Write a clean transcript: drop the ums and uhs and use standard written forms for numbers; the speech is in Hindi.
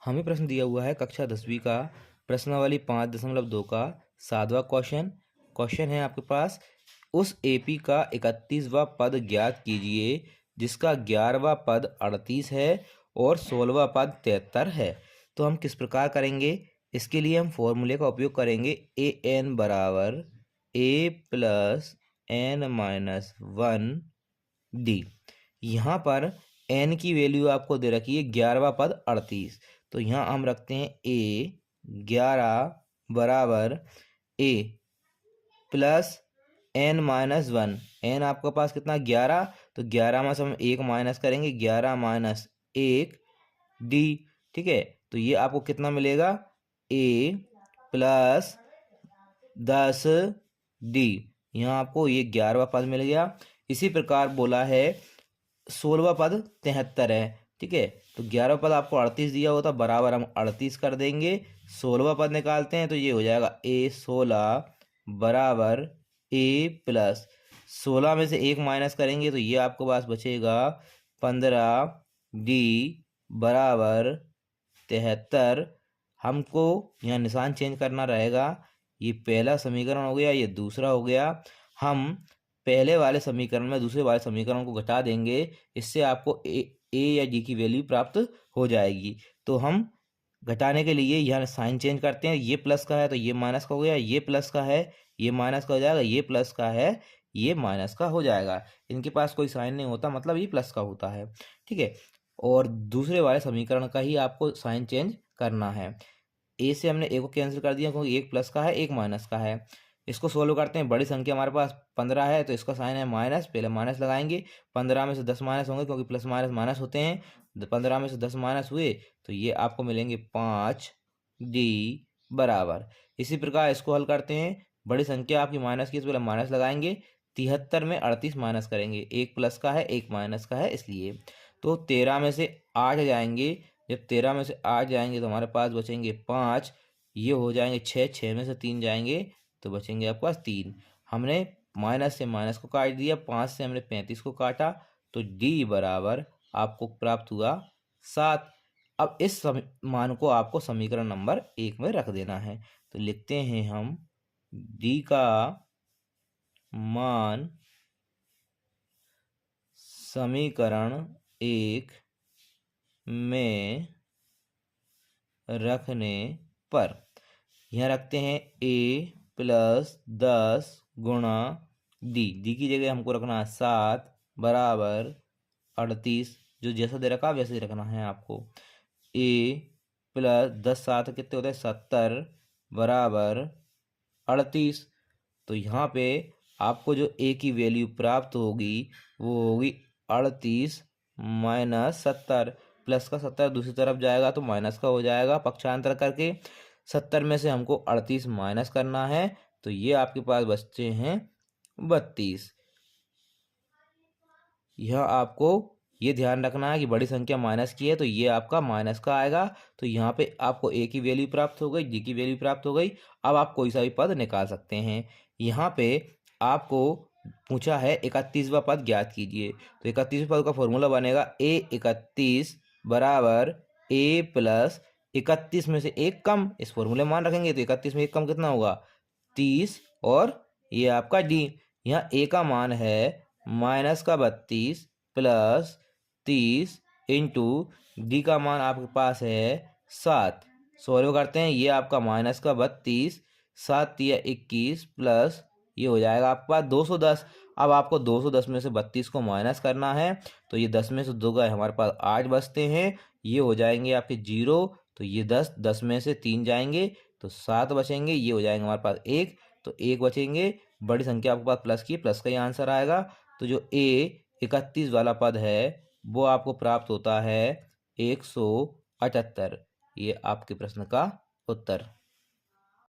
हमें प्रश्न दिया हुआ है कक्षा 10वीं का प्रश्नावली 5.2 का 7वां क्वेश्चन। क्वेश्चन है आपके पास, उस एपी का 31वां पद ज्ञात कीजिए जिसका 11वां पद 38 है और 16वां पद 73 है। तो हम किस प्रकार करेंगे? इसके लिए हम फॉर्मूले का उपयोग करेंगे। ए एन बराबर ए प्लस एन माइनस 1 डी। यहाँ पर एन की वैल्यू आपको दे रखी है 11वां पद 38। तो यहाँ हम रखते हैं ए 11 बराबर ए प्लस एन माइनस 1। एन आपके पास कितना 11, तो 11 में से हम 1 माइनस करेंगे, 11 माइनस 1 डी। ठीक है, तो ये आपको कितना मिलेगा? ए प्लस 10 डी। यहाँ आपको ये 11वां पद मिल गया। इसी प्रकार बोला है 16वां पद 73 है। ठीक है, तो 11वां पद आपको 38 दिया होता, बराबर हम 38 कर देंगे। 16वां पद निकालते हैं तो ये हो जाएगा ए 16 बराबर ए प्लस 16 में से 1 माइनस करेंगे तो ये आपके पास बचेगा 15 डी बराबर 73। हमको यहाँ निशान चेंज करना रहेगा। ये पहला समीकरण हो गया, ये दूसरा हो गया। हम पहले वाले समीकरण में दूसरे वाले समीकरण को घटा देंगे, इससे आपको ए या डी की वैल्यू प्राप्त हो जाएगी। तो हम घटाने के लिए यहाँ साइन चेंज करते हैं। ये प्लस का है तो ये माइनस का हो गया, ये प्लस का है ये माइनस का हो जाएगा, ये प्लस का है ये माइनस का हो जाएगा। इनके पास कोई साइन नहीं होता, मतलब ये प्लस का होता है। ठीक है, और दूसरे वाले समीकरण का ही आपको साइन चेंज करना है। ए से हमने ए को कैंसिल कर दिया क्योंकि एक प्लस का है एक माइनस का है। इसको सोल्व करते हैं। बड़ी संख्या हमारे पास 15 है तो इसका साइन है माइनस, पहले माइनस लगाएंगे। 15 में से 10 माइनस होंगे क्योंकि प्लस माइनस माइनस होते हैं। 15 में से 10 माइनस हुए तो ये आपको मिलेंगे 5 डी बराबर। इसी प्रकार इसको हल करते हैं। बड़ी संख्या आपकी माइनस की, तो पहले माइनस लगाएंगे। 73 में 38 माइनस करेंगे, एक प्लस का है एक माइनस का है इसलिए। तो 13 में से 8 जाएंगे। जब 13 में से 8 जाएंगे तो हमारे पास बचेंगे 5, ये हो जाएंगे 6, 6 में से 3 जाएंगे तो बचेंगे आपके पास 3। हमने माइनस से माइनस को काट दिया, 5 से हमने 35 को काटा, तो डी बराबर आपको प्राप्त हुआ 7। अब इस मान को आपको समीकरण नंबर 1 में रख देना है। तो लिखते हैं हम डी का मान समीकरण 1 में रखने पर यहाँ रखते हैं ए प्लस 10 गुणा डी की जगह हमको रखना है 7 बराबर 38। जो जैसा दे रखा वैसे ही रखना है आपको। ए प्लस 10 7 कितने होते हैं 70 बराबर 38। तो यहाँ पे आपको जो ए की वैल्यू प्राप्त होगी वो होगी 38 माइनस 70। प्लस का 70 दूसरी तरफ जाएगा तो माइनस का हो जाएगा पक्षांतर करके। 70 में से हमको 38 माइनस करना है तो ये आपके पास बचते हैं 32। यह आपको ये ध्यान रखना है कि बड़ी संख्या माइनस की है तो ये आपका माइनस का आएगा। तो यहाँ पे आपको ए की वैल्यू प्राप्त हो गई, डी की वैल्यू प्राप्त हो गई। अब आप कोई सा भी पद निकाल सकते हैं। यहाँ पे आपको पूछा है 31वां पद ज्ञात कीजिए। तो 31वें पद का फॉर्मूला बनेगा ए 31 बराबर ए प्लस 31 में से एक कम, इस फॉर्मूले मान रखेंगे तो 31 में एक कम कितना होगा 30, और ये आपका डी। यहाँ ए का मान है माइनस का 32 प्लस 30 इंटू डी का मान आपके पास है 7। सॉल्व करते हैं, ये आपका माइनस का 32 7 या 21 प्लस ये हो जाएगा आपके पास 210। अब आपको 210 में से 32 को माइनस करना है तो ये 10 में से 2 गए हमारे पास 8 बचते हैं, ये हो जाएंगे आपके 0। तो ये 10 में से 3 जाएंगे तो 7 बचेंगे, ये हो जाएंगे हमारे पास 1, तो 1 बचेंगे। बड़ी संख्या आपके पास प्लस की, प्लस का ही आंसर आएगा। तो जो ए 31 वाला पद है वो आपको प्राप्त होता है 178। ये आपके प्रश्न का उत्तर।